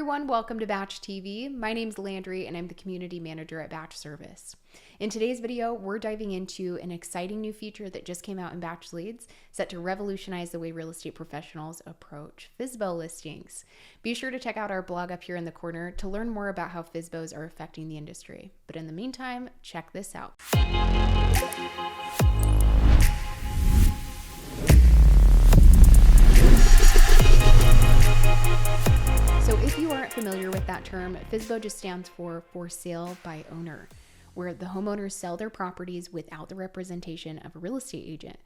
everyone, welcome to BatchTV. My name's Landree and I'm the community manager at Batch Service. In today's video, we're diving into an exciting new feature that just came out in BatchLeads, set to revolutionize the way real estate professionals approach FSBO listings. Be sure to check out our blog up here in the corner to learn more about how FSBOs are affecting the industry. But in the meantime, check this out. So if you aren't familiar with that term, FSBO just stands for sale by owner, where the homeowners sell their properties without the representation of a real estate agent.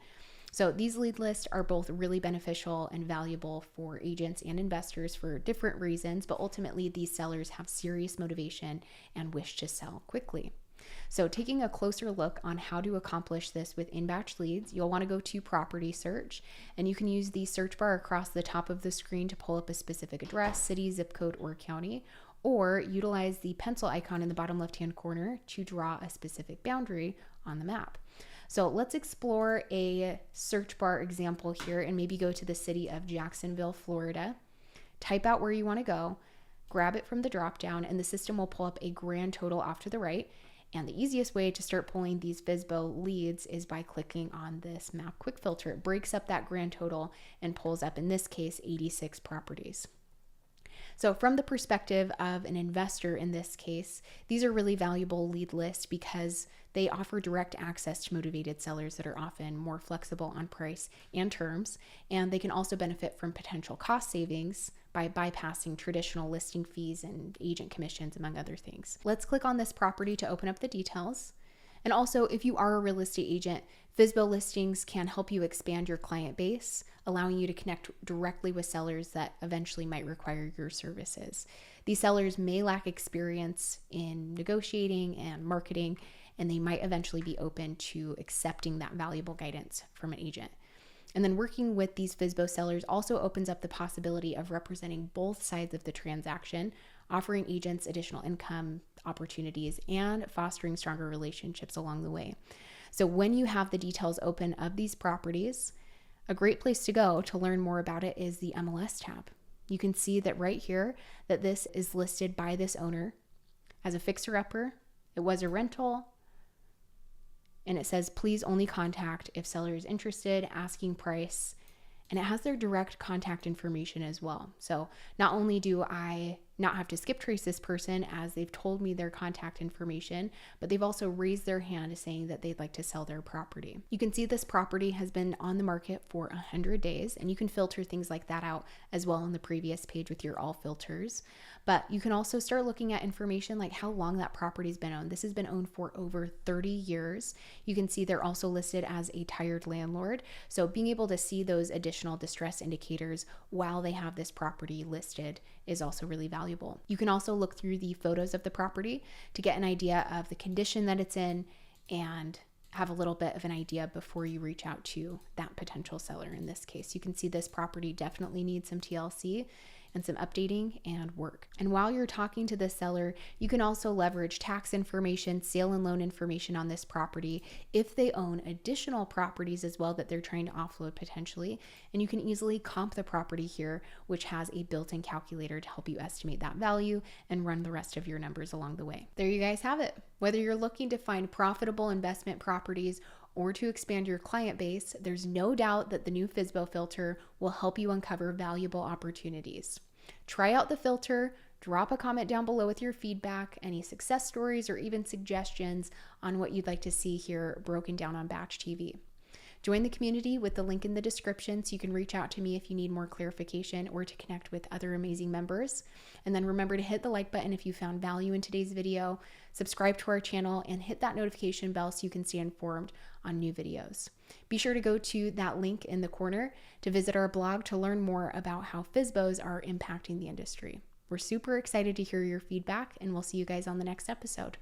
So these lead lists are both really beneficial and valuable for agents and investors for different reasons, but ultimately these sellers have serious motivation and wish to sell quickly. So taking a closer look on how to accomplish this within BatchLeads, you'll want to go to property search, and you can use the search bar across the top of the screen to pull up a specific address, city, zip code, or county, or utilize the pencil icon in the bottom left-hand corner to draw a specific boundary on the map. So let's explore a search bar example here and maybe go to the city of Jacksonville, Florida. Type out where you want to go, grab it from the drop-down, and the system will pull up a grand total off to the right. And the easiest way to start pulling these FSBO leads is by clicking on this map quick filter. It breaks up that grand total and pulls up, in this case, 86 properties. So from the perspective of an investor in this case, these are really valuable lead lists because they offer direct access to motivated sellers that are often more flexible on price and terms, and they can also benefit from potential cost savings by bypassing traditional listing fees and agent commissions, among other things. Let's click on this property to open up the details. And also, if you are a real estate agent, FSBO listings can help you expand your client base, allowing you to connect directly with sellers that eventually might require your services. These sellers may lack experience in negotiating and marketing, and they might eventually be open to accepting that valuable guidance from an agent. And then working with these FSBO sellers also opens up the possibility of representing both sides of the transaction, offering agents additional income opportunities and fostering stronger relationships along the way. So when you have the details open of these properties, a great place to go to learn more about it is the MLS tab. You can see that right here that this is listed by this owner as a fixer-upper. It was a rental. And it says, please only contact if seller is interested, asking price, and it has their direct contact information as well. So not only do I not have to skip trace this person as they've told me their contact information, but they've also raised their hand saying that they'd like to sell their property. You can see this property has been on the market for 100 days, and you can filter things like that out as well on the previous page with your all filters. But you can also start looking at information like how long that property's been owned. This has been owned for over 30 years. You can see they're also listed as a tired landlord. So being able to see those additional distress indicators while they have this property listed is also really valuable. You can also look through the photos of the property to get an idea of the condition that it's in and have a little bit of an idea before you reach out to that potential seller. In this case, you can see this property definitely needs some TLC and some updating and work. And while you're talking to the seller, you can also leverage tax information, sale and loan information on this property if they own additional properties as well that they're trying to offload potentially. And you can easily comp the property here, which has a built-in calculator to help you estimate that value and run the rest of your numbers along the way. There you guys have it. Whether you're looking to find profitable investment properties or to expand your client base, there's no doubt that the new FSBO filter will help you uncover valuable opportunities. Try out the filter, drop a comment down below with your feedback, any success stories, or even suggestions on what you'd like to see here broken down on BatchTV. Join the community with the link in the description so you can reach out to me if you need more clarification or to connect with other amazing members. And then remember to hit the like button if you found value in today's video, subscribe to our channel, and hit that notification bell so you can stay informed on new videos. Be sure to go to that link in the corner to visit our blog to learn more about how FSBOs are impacting the industry. We're super excited to hear your feedback, and we'll see you guys on the next episode.